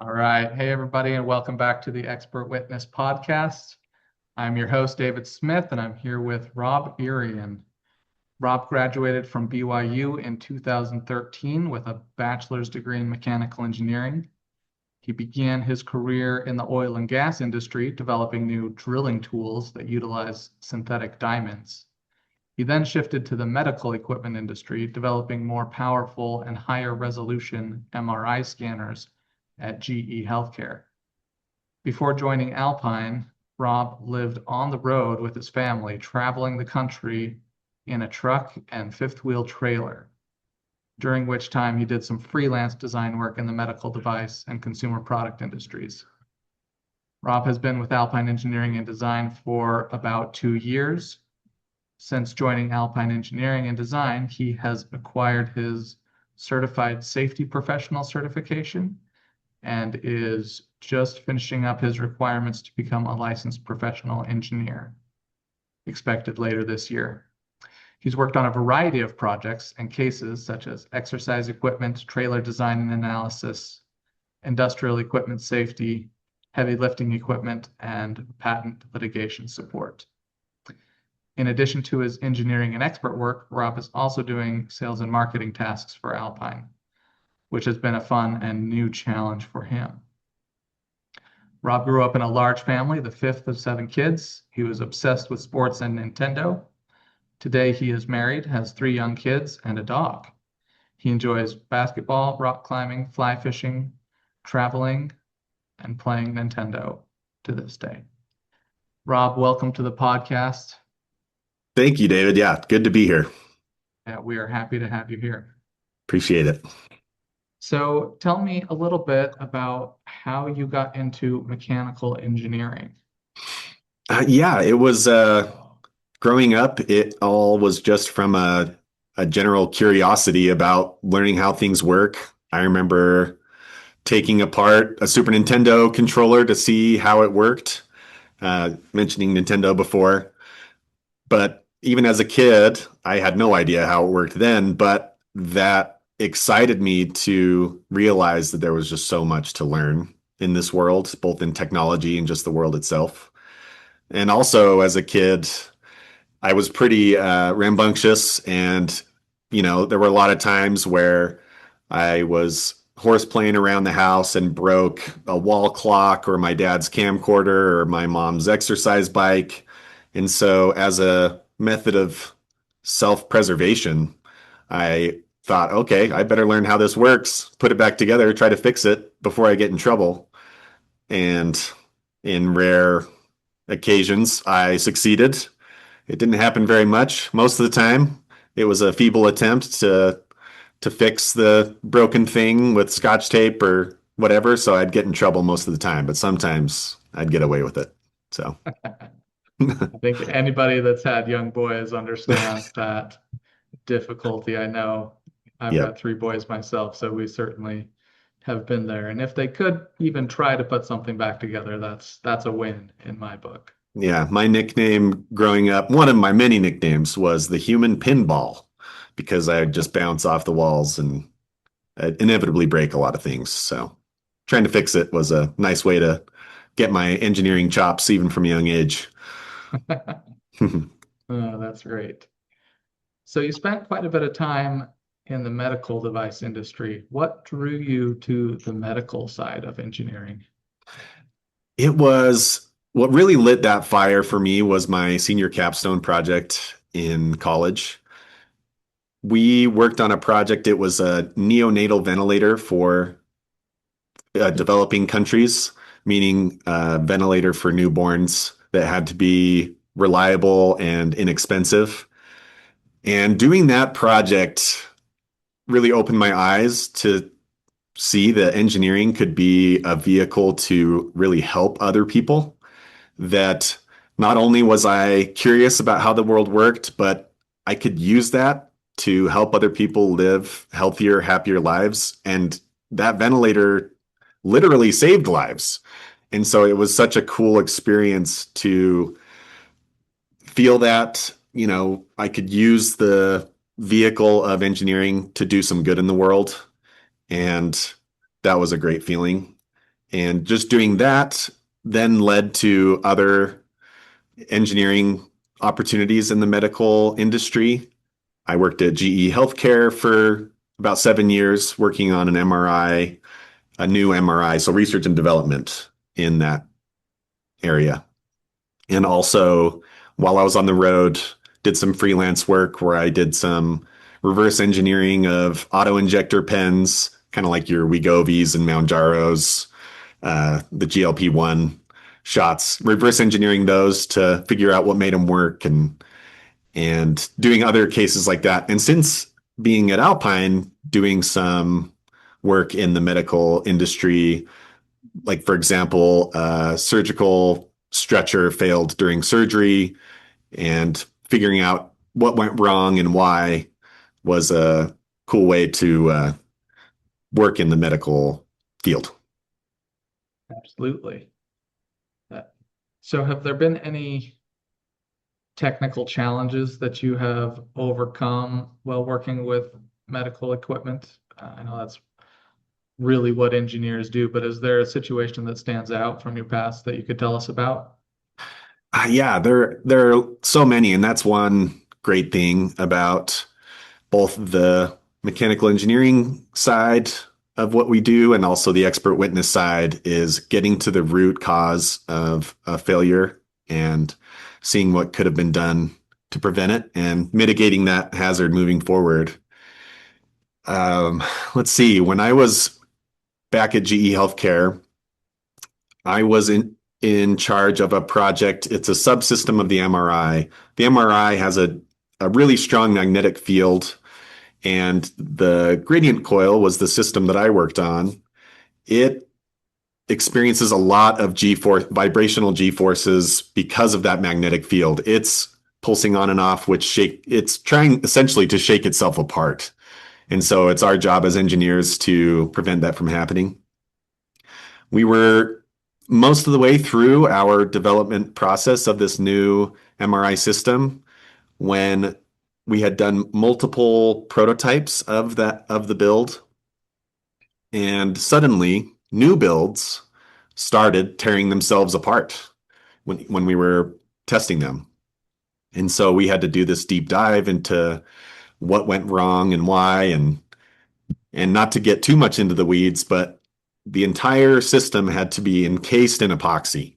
All right. Hey, everybody, and welcome back to the Expert Witness Podcast. I'm your host, David Smith, and I'm here with Rob Irion. Rob graduated from BYU in 2013 with a bachelor's degree in mechanical engineering. He began his career in the oil and gas industry, developing new drilling tools that utilize synthetic diamonds. He then shifted to the medical equipment industry, developing more powerful and higher resolution MRI scanners at GE Healthcare. Before joining Alpine, Rob lived on the road with his family, traveling the country in a truck and fifth wheel trailer, during which time he did some freelance design work in the medical device and consumer product industries. Rob has been with Alpine Engineering and Design for about 2 years. Since joining Alpine Engineering and Design, he has acquired his certified safety professional certification and is just finishing up his requirements to become a licensed professional engineer, expected later this year. He's worked on a variety of projects and cases such as exercise equipment, trailer design and analysis, industrial equipment safety, heavy lifting equipment, and patent litigation support. In addition to his engineering and expert work, Rob is also doing sales and marketing tasks for Alpine, which has been a fun and new challenge for him. Rob grew up in a large family, the fifth of 7 kids. He was obsessed with sports and Nintendo. Today he is married, has 3 young kids, and a dog. He enjoys basketball, rock climbing, fly fishing, traveling, and playing Nintendo to this day. Rob, welcome to the podcast. Thank you, David. Yeah, good to be here. We are happy to have you here. Appreciate it. So tell me a little bit about how you got into mechanical engineering. Yeah, it was growing up, it all was just from a general curiosity about learning how things work. I remember taking apart a Super Nintendo controller to see how it worked, mentioning Nintendo before. But even as a kid, I had no idea how it worked then, but that excited me to realize that there was just so much to learn in this world, both in technology and just the world itself. And also as a kid, I was pretty rambunctious, and there were a lot of times where I was horse playing around the house and broke a wall clock or my dad's camcorder or my mom's exercise bike. And so as a method of self-preservation, I thought, okay, I better learn how this works, put it back together, try to fix it before I get in trouble. And in rare occasions, I succeeded. It didn't happen very much. Most of the time, it was a feeble attempt to fix the broken thing with Scotch tape or whatever. So I'd get in trouble most of the time, but sometimes I'd get away with it. So I think anybody that's had young boys understands that difficulty. I know I've yeah. got 3 boys myself, so we certainly have been there. And if they could even try to put something back together, that's a win in my book. Yeah, my nickname growing up, one of my many nicknames was the human pinball because I'd just bounce off the walls and I'd inevitably break a lot of things. So trying to fix it was a nice way to get my engineering chops even from a young age. Oh, that's great. So you spent quite a bit of time in the medical device industry. What drew you to the medical side of engineering? It was what really lit that fire for me was my senior capstone project in college. We worked on a project. It was a neonatal ventilator for developing countries, meaning a ventilator for newborns that had to be reliable and inexpensive. And doing that project really opened my eyes to see that engineering could be a vehicle to really help other people. That not only was I curious about how the world worked, but I could use that to help other people live healthier, happier lives. And that ventilator literally saved lives. And so it was such a cool experience to feel that, I could use the vehicle of engineering to do some good in the world. And that was a great feeling. And just doing that then led to other engineering opportunities in the medical industry. I worked at GE Healthcare for about 7 years, working on an MRI, a new MRI, so research and development in that area. And also, while I was on the road, did some freelance work where I did some reverse engineering of auto injector pens, kind of like your Wegovy's and Mounjaros, the GLP-1 shots, reverse engineering those to figure out what made them work and doing other cases like that. And since being at Alpine, doing some work in the medical industry, like for example, a surgical stretcher failed during surgery, and figuring out what went wrong and why was a cool way to work in the medical field. Absolutely. Uh, So have there been any technical challenges that you have overcome while working with medical equipment? I know that's really what engineers do, but is there a situation that stands out from your past that you could tell us about? Yeah, there are so many, and that's one great thing about both the mechanical engineering side of what we do and also the expert witness side is getting to the root cause of a failure and seeing what could have been done to prevent it and mitigating that hazard moving forward. Um, let's see, when I was back at GE Healthcare, I was in charge of a project. It's a subsystem of the MRI. The MRI has a really strong magnetic field, and the gradient coil was the system that I worked on. It experiences a lot of G force, vibrational G forces because of that magnetic field. It's pulsing on and off, it's trying essentially to shake itself apart. And so it's our job as engineers to prevent that from happening. We were most of the way through our development process of this new MRI system when we had done multiple prototypes of the build, and suddenly new builds started tearing themselves apart when we were testing them. And so we had to do this deep dive into what went wrong and why, and not to get too much into the weeds, but the entire system had to be encased in epoxy.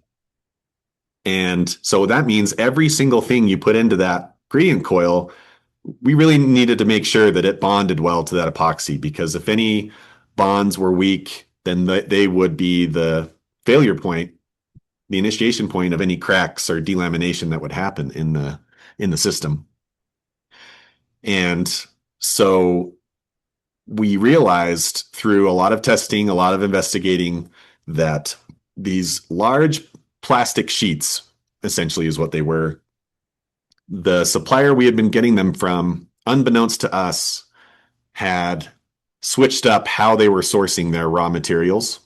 And so that means every single thing you put into that gradient coil, we really needed to make sure that it bonded well to that epoxy, because if any bonds were weak, then they would be the failure point, the initiation point of any cracks or delamination that would happen in the system. And so we realized through a lot of testing, a lot of investigating, that these large plastic sheets, essentially is what they were, the supplier we had been getting them from, unbeknownst to us, had switched up how they were sourcing their raw materials.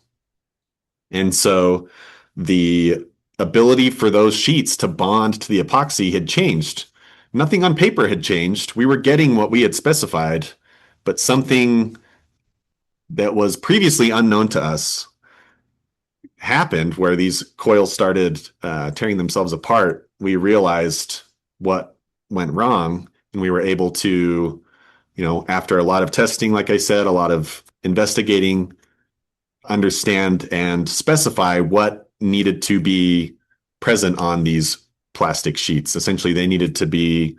And so the ability for those sheets to bond to the epoxy had changed. Nothing on paper had changed. We were getting what we had specified, but something that was previously unknown to us happened where these coils started tearing themselves apart. We realized what went wrong, and we were able to, after a lot of testing, like I said, a lot of investigating, understand and specify what needed to be present on these plastic sheets. Essentially, they needed to be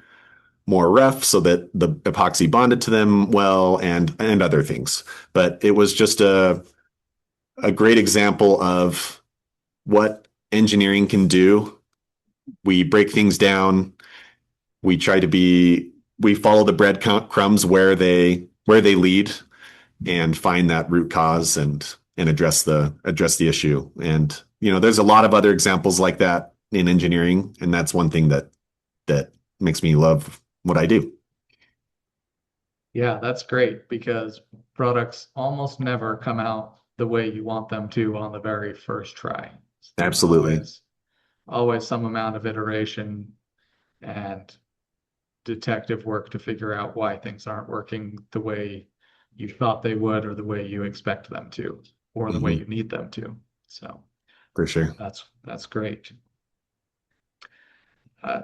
more rough so that the epoxy bonded to them well, and other things. But it was just a great example of what engineering can do. We break things down. We try to we follow the breadcrumbs where they lead, and find that root cause and address the issue. And there's a lot of other examples like that in engineering, and that's one thing that makes me love what I do. Yeah, that's great because products almost never come out the way you want them to on the very first try. There's Absolutely. always some amount of iteration and detective work to figure out why things aren't working the way you thought they would or the way you expect them to or the way Mhm. you need them to. So For sure. that's great.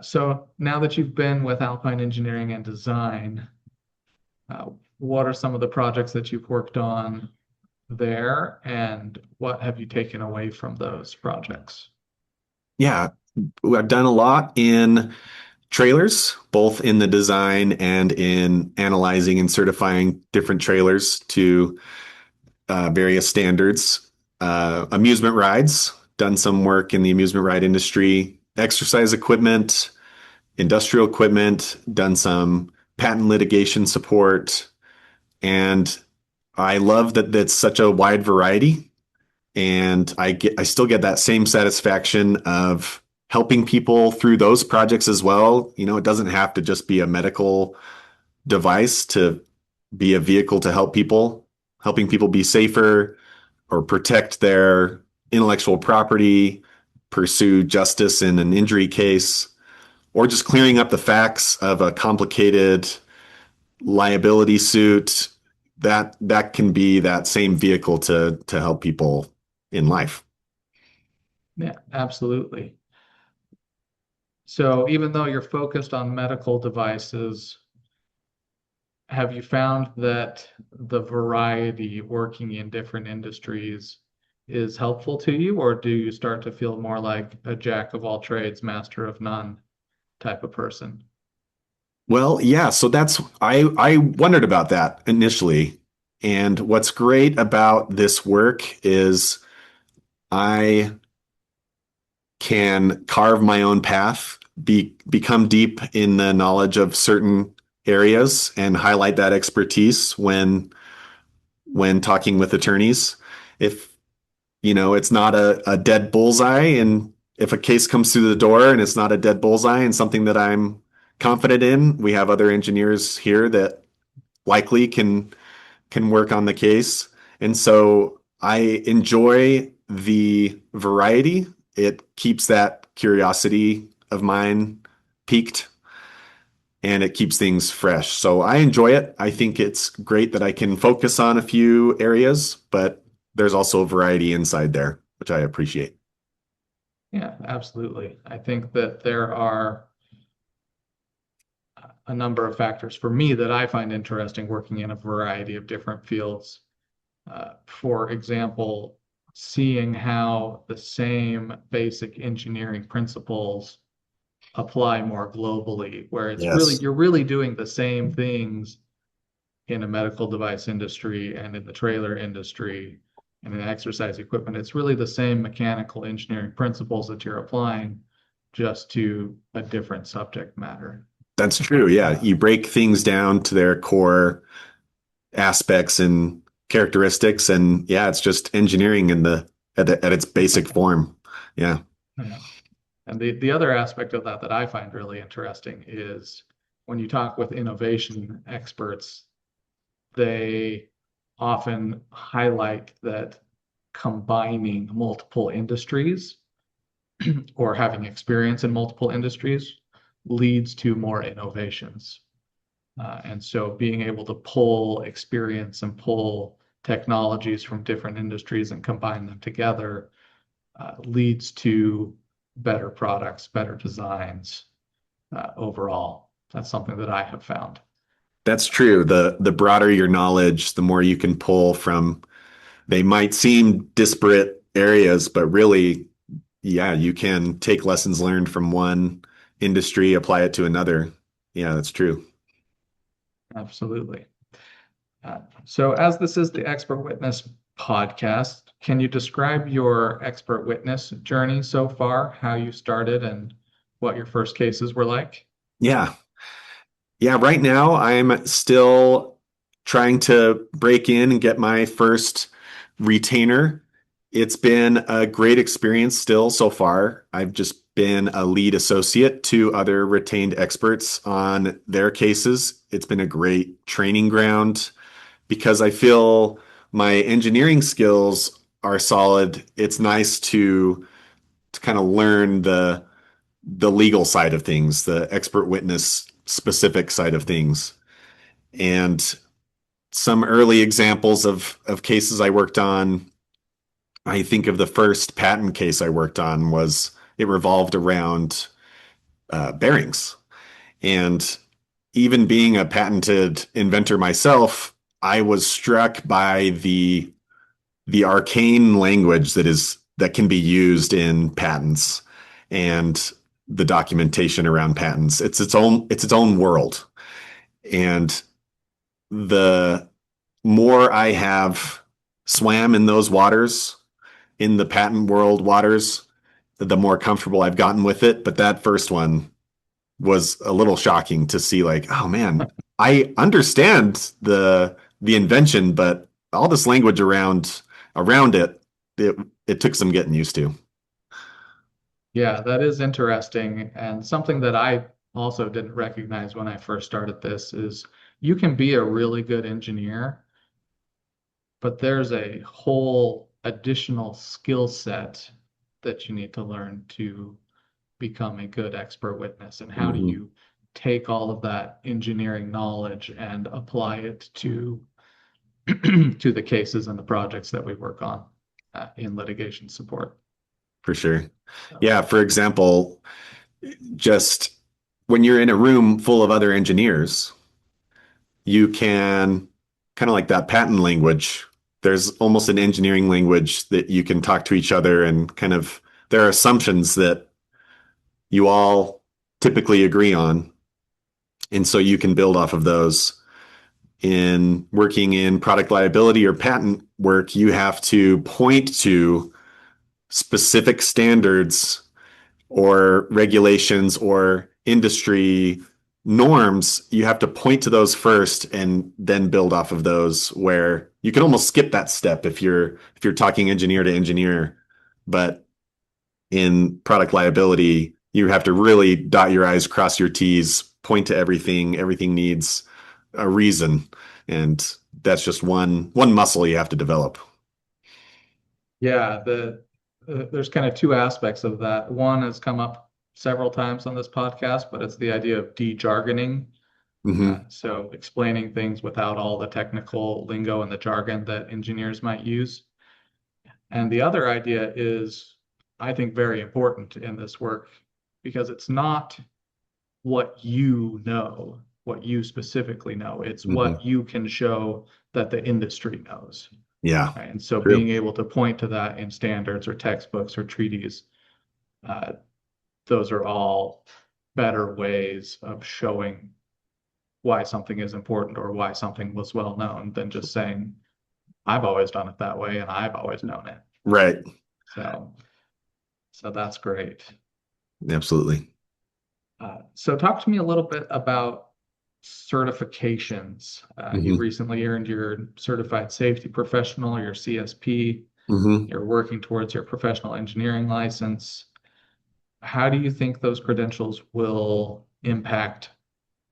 So now that you've been with Alpine Engineering and Design, what are some of the projects that you've worked on there, and what have you taken away from those projects? Yeah, I've done a lot in trailers, both in the design and in analyzing and certifying different trailers to various standards. Amusement rides, done some work in the amusement ride industry, exercise equipment, industrial equipment, done some patent litigation support, and I love that that's such a wide variety. And I still get that same satisfaction of helping people through those projects as well. You know, it doesn't have to just be a medical device to be a vehicle to help people, helping people be safer or protect their intellectual property, pursue justice in an injury case, or just clearing up the facts of a complicated liability suit. That can be that same vehicle to help people in life. Yeah, absolutely. So even though you're focused on medical devices, have you found that the variety working in different industries is helpful to you, or do you start to feel more like a jack of all trades, master of none type of person? Well, yeah, so that's I wondered about that initially. And what's great about this work is I can carve my own path, become deep in the knowledge of certain areas and highlight that expertise when talking with attorneys. If it's not a dead bullseye, and if a case comes through the door and it's not a dead bullseye and something that I'm confident in, we have other engineers here that likely can work on the case. And so I enjoy the variety. It keeps that curiosity of mine piqued and it keeps things fresh. So I enjoy it. I think it's great that I can focus on a few areas, but there's also a variety inside there, which I appreciate. Yeah, absolutely. I think that there are a number of factors for me that I find interesting working in a variety of different fields. For example, seeing how the same basic engineering principles apply more globally, where Yes, you're really doing the same things in a medical device industry and in the trailer industry and in exercise equipment. It's really the same mechanical engineering principles that you're applying just to a different subject matter. that's true. Yeah, Uh, you break things down to their core aspects and characteristics, and yeah, it's just engineering in at its basic form. Yeah, yeah. And the other aspect of that that I find really interesting is when you talk with innovation experts, they often highlight that combining multiple industries or having experience in multiple industries leads to more innovations. And so being able to pull experience and pull technologies from different industries and combine them together leads to better products, better designs overall. That's something that I have found. that's true. The broader your knowledge, the more you can pull from. They might seem disparate areas, but really, yeah, you can take lessons learned from one industry, apply it to another. Yeah, that's true. Absolutely. So, as this is the Expert Witness podcast, can you describe your expert witness journey so far, how you started and what your first cases were like? Yeah. Yeah, right now I'm still trying to break in and get my first retainer. It's been a great experience still so far. I've just been a lead associate to other retained experts on their cases. It's been a great training ground because I feel my engineering skills are solid. It's nice to kind of learn the legal side of things, the expert witness specific side of things. And some early examples of cases I worked on. I think of the first patent case I worked on was it revolved around bearings. And even being a patented inventor myself, I was struck by the arcane language that can be used in patents and the documentation around patents. It's its own world. And the more I have swam in those waters, in the patent world waters, the more comfortable I've gotten with it. But that first one was a little shocking to see, like, oh man, I understand the invention, but all this language around it, it took some getting used to. Yeah, that is interesting. And something that I also didn't recognize when I first started this is you can be a really good engineer, but there's a whole additional skill set that you need to learn to become a good expert witness. And how do Hmm. you take all of that engineering knowledge and apply it to to the cases and the projects that we work on in litigation support? For sure. So, Yeah, for example, just when you're in a room full of other engineers, you can kind of like that patent language. There's almost an engineering language that you can talk to each other and kind of there are assumptions that you all typically agree on. And so you can build off of those. In working in product liability or patent work, you have to point to specific standards or regulations or industry norms. You have to point to those first and then build off of those, where you can almost skip that step if you're talking engineer to engineer. But in product liability, you have to really dot your I's, cross your T's, point to everything. Everything needs a reason. And that's just one muscle you have to develop. yeah, there's kind of two aspects of that. One has come up several times on this podcast, but it's the idea of de-jargoning. Hmm. So explaining things without all the technical lingo and the jargon that engineers might use. And the other idea is, I think, very important in this work because it's not what you know, what you specifically know. It's Hmm. what you can show that the industry knows. Yeah, Right? And so true. being able to point to that in standards or textbooks or treaties, uh, those are all better ways of showing why something is important or why something was well known than just saying, I've always done it that way and I've always known it. Right. So, so that's great. Absolutely. So talk to me a little bit about certifications. You Hmm. recently earned your certified safety professional, your CSP. Hmm. You're working towards your professional engineering license. How do you think those credentials will impact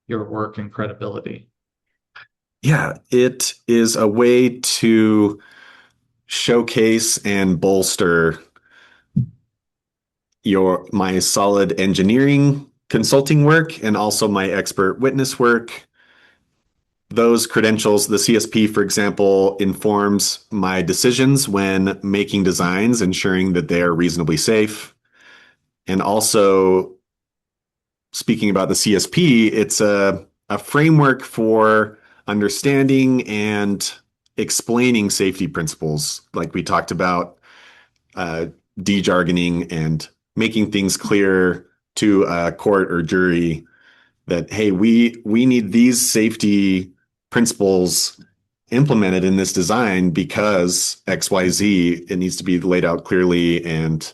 your work and credibility? Yeah, it is a way to showcase and bolster my solid engineering consulting work and also my expert witness work. Those credentials, the CSP, for example, informs my decisions when making designs, ensuring that they are reasonably safe. And also, speaking about the CSP, it's a framework for understanding and explaining safety principles, like we talked about, uh, de-jargoning and making things clear to a court or jury that, hey, we need these safety principles implemented in this design because XYZ, it needs to be laid out clearly and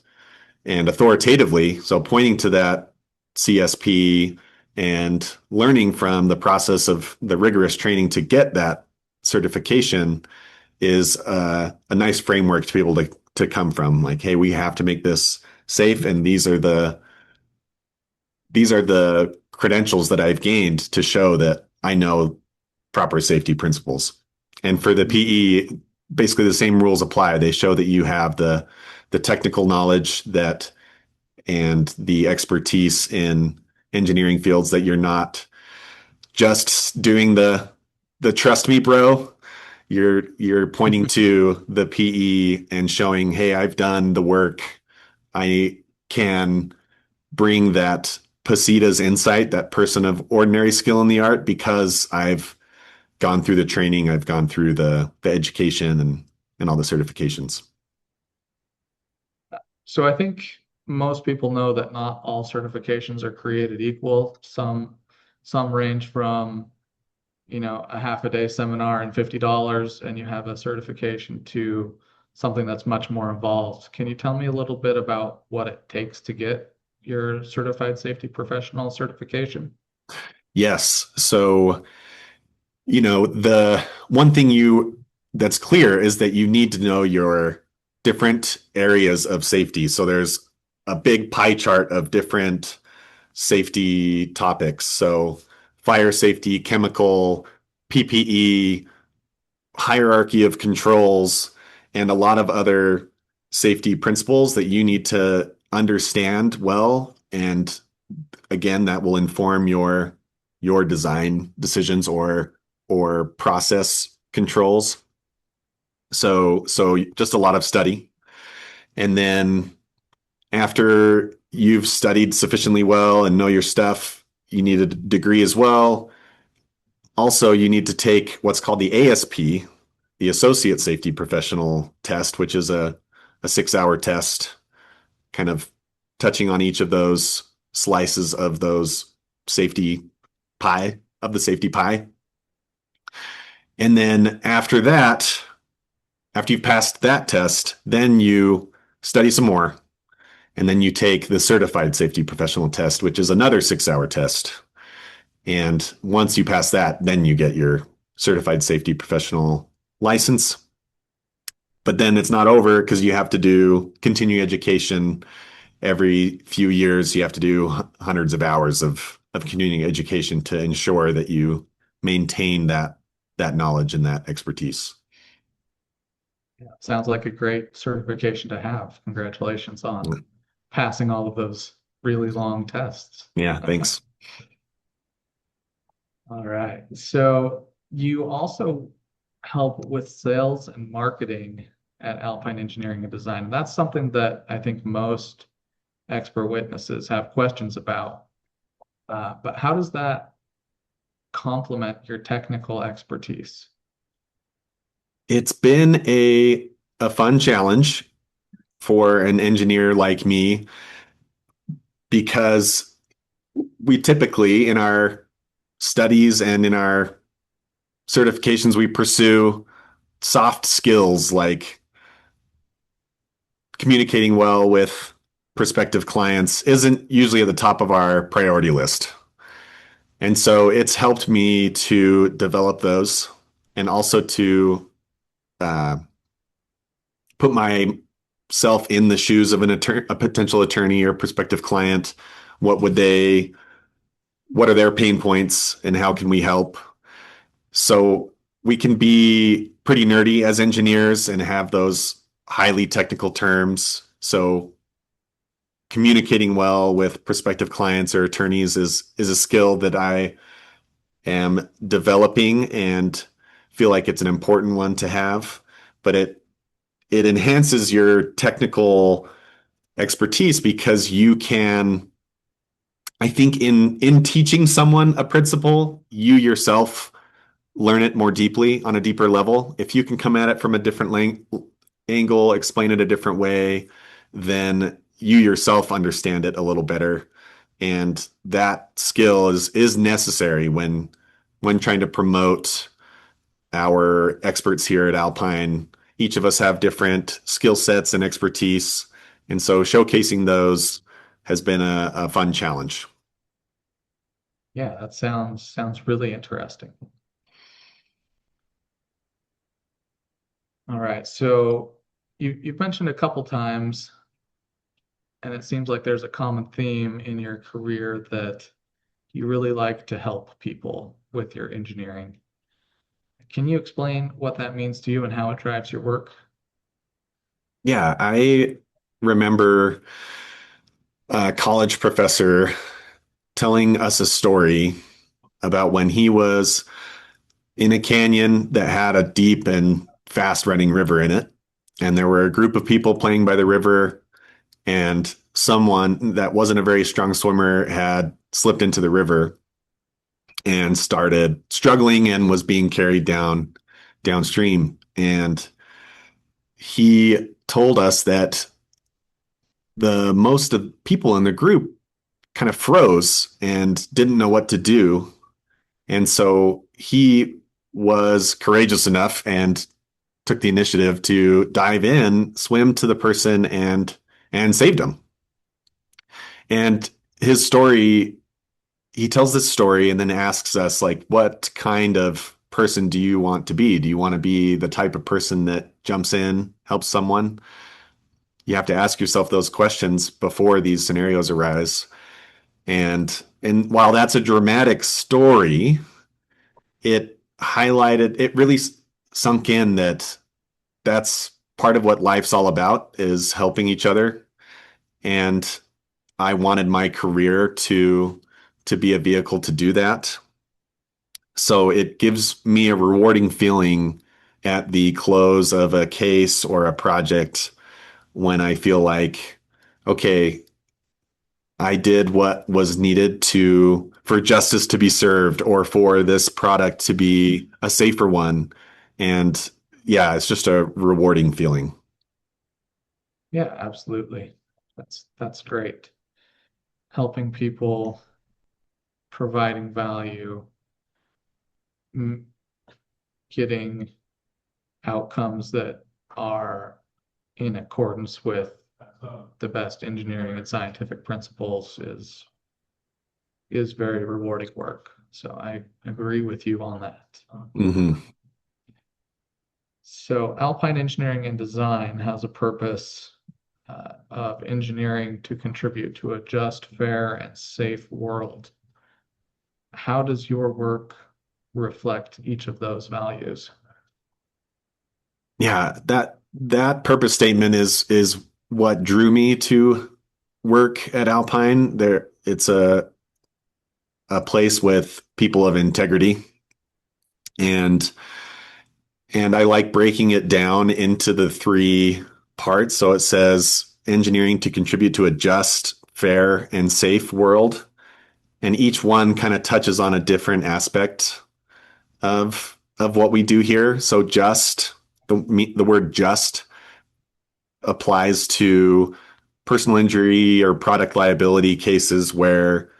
authoritatively. So pointing to that CSP and learning from the process of the rigorous training to get that certification is a nice framework to be able to come from. Like, hey, we have to make this safe, and these are the credentials that I've gained to show that I know proper safety principles. And for the PE, basically the same rules apply. They show that you have the technical knowledge that and the expertise in engineering fields, that you're not just doing the trust me bro. You're pointing to the PE and showing, hey, I've done the work. I can bring that Pasita's insight, that person of ordinary skill in the art, because I've gone through the training, I've gone through the education and all the certifications. So I think most people know that not all certifications are created equal. Some range from, a half a day seminar and $50 and you have a certification to something that's much more involved. Can you tell me a little bit about what it takes to get your certified safety professional certification? Yes. So, the one thing that's clear is that you need to know your different areas of safety. So there's a big pie chart of different safety topics. So fire safety, chemical, PPE, hierarchy of controls, and a lot of other safety principles that you need to understand well. And again, that will inform your design decisions or process controls. So just a lot of study. And then after you've studied sufficiently well and know your stuff, you need a degree as well. Also, you need to take what's called the ASP, the Associate Safety Professional Test, which is a 6-hour test, kind of touching on each of those slices of those safety pie, of the safety pie. And then after that, after you've passed that test, then you study some more. And then you take the Certified Safety Professional Test, which is another 6-hour test. And once you pass that, then you get your Certified Safety Professional license. But then it's not over because you have to do continuing education every few years. You have to do hundreds of hours of continuing education to ensure that you maintain that knowledge and that expertise. Yeah, sounds like a great certification to have. Congratulations on passing all of those really long tests. Yeah, thanks. All right. So you also help with sales and marketing at Alpine Engineering and Design. That's something that I think most expert witnesses have questions about. But how does that complement your technical expertise? It's been a fun challenge for an engineer like me because we typically in our studies and in our certifications we pursue soft skills like communicating well with prospective clients isn't usually at the top of our priority list. And so it's helped me to develop those and also to uh, put myself in the shoes of a potential attorney or prospective client. What would they, what are their pain points and how can we help? So we can be pretty nerdy as engineers and have those highly technical terms. So communicating well with prospective clients or attorneys is a skill that I am developing and feel like it's an important one to have. But it enhances your technical expertise because you can, I think in teaching someone a principle, you yourself learn it more deeply on a deeper level. If you can come at it from a different angle, explain it a different way, then you yourself understand it a little better. And that skill is necessary when trying to promote our experts here at Alpine. Each of us have different skill sets and expertise. And so showcasing those has been a fun challenge. Yeah, that sounds really interesting. All right. So you've mentioned a couple times, and it seems like there's a common theme in your career that you really like to help people with your engineering. Can you explain what that means to you and how it drives your work? Yeah, I remember a college professor telling us a story about when he was in a canyon that had a deep and fast running river in it. And there were a group of people playing by the river, and someone that wasn't a very strong swimmer had slipped into the river and started struggling and was being carried downstream. And he told us that the most of people in the group kind of froze and didn't know what to do. And so he was courageous enough and took the initiative to dive in, swim to the person, and saved him. And his story, he tells this story and then asks us, like, what kind of person do you want to be? Do you want to be the type of person that jumps in, helps someone? You have to ask yourself those questions before these scenarios arise. And while that's a dramatic story, it really sunk in that that's part of what life's all about, is helping each other. And I wanted my career to be a vehicle to do that. So it gives me a rewarding feeling at the close of a case or a project when I feel like, okay, I did what was needed to for justice to be served or for this product to be a safer one. And yeah, it's just a rewarding feeling. Yeah, absolutely. That's great. Helping people, providing value, m- getting outcomes that are in accordance with the best engineering and scientific principles is very rewarding work. So I agree with you on that. Hmm. So Alpine Engineering and Design has a purpose of engineering to contribute to a just, fair, and safe world. How does your work reflect each of those values? Yeah, that purpose statement is what drew me to work at Alpine. It's a place with people of integrity, and and I like breaking it down into the three parts. So it says engineering to contribute to a just, fair, and safe world. And each one kind of touches on a different aspect of what we do here. So just the word just applies to personal injury or product liability cases where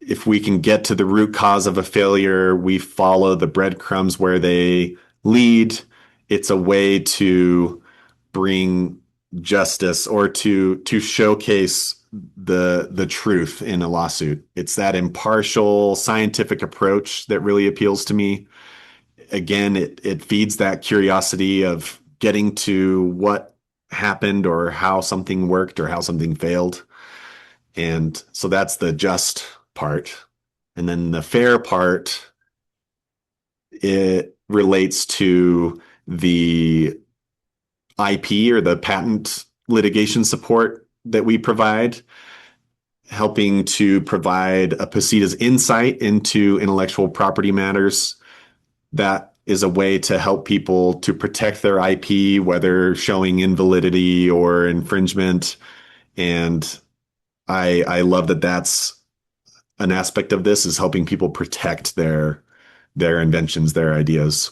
if we can get to the root cause of a failure, we follow the breadcrumbs where they lead. It's a way to bring justice or to showcase the truth in a lawsuit. It's that impartial scientific approach that really appeals to me. Again, it feeds that curiosity of getting to what happened or how something worked or how something failed. And so that's the just part. And then the fair part, it relates to the IP or the patent litigation support that we provide, helping to provide a POSITA's insight into intellectual property matters. That is a way to help people to protect their IP, whether showing invalidity or infringement. And I love that that's an aspect of this, is helping people protect their inventions, their ideas.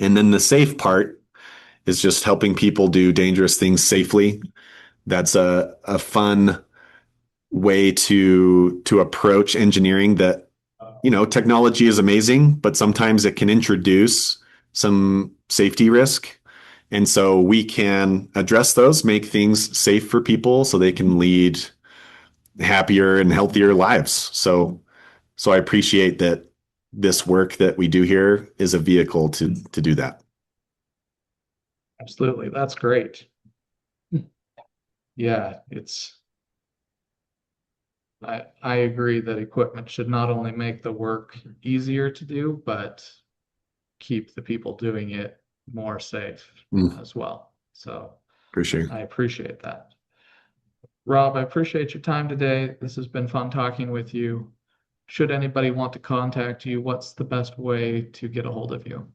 And then the safe part is just helping people do dangerous things safely. That's a fun way to approach engineering that, technology is amazing, but sometimes it can introduce some safety risk. And so we can address those, make things safe for people so they can lead happier and healthier lives. So I appreciate that this work that we do here is a vehicle to do that. Absolutely. That's great. Yeah, I agree that equipment should not only make the work easier to do, but keep the people doing it more safe Mm, as well. So for sure. I appreciate that. Rob, I appreciate your time today. This has been fun talking with you. should anybody want to contact you, what's the best way to get a hold of you?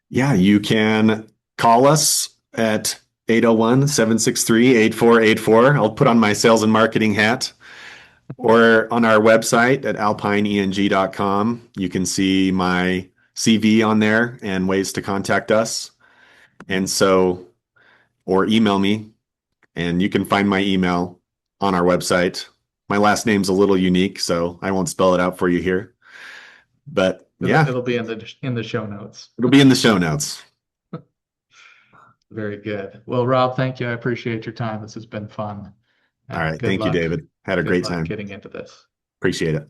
Yeah, you can call us at 801-763-8484. I'll put on my sales and marketing hat. Or on our website at alpineeng.com. You can see my CV on there and ways to contact us. And so, or email me, and you can find my email on our website. My last name's a little unique, so I won't spell it out for you here. But yeah, It'll be in the show notes. it'll be in the show notes. Very good. Well, Rob, thank you. I appreciate your time. This has been fun. All And right. Thank you, David. Had a good great luck time. getting into this. Appreciate it.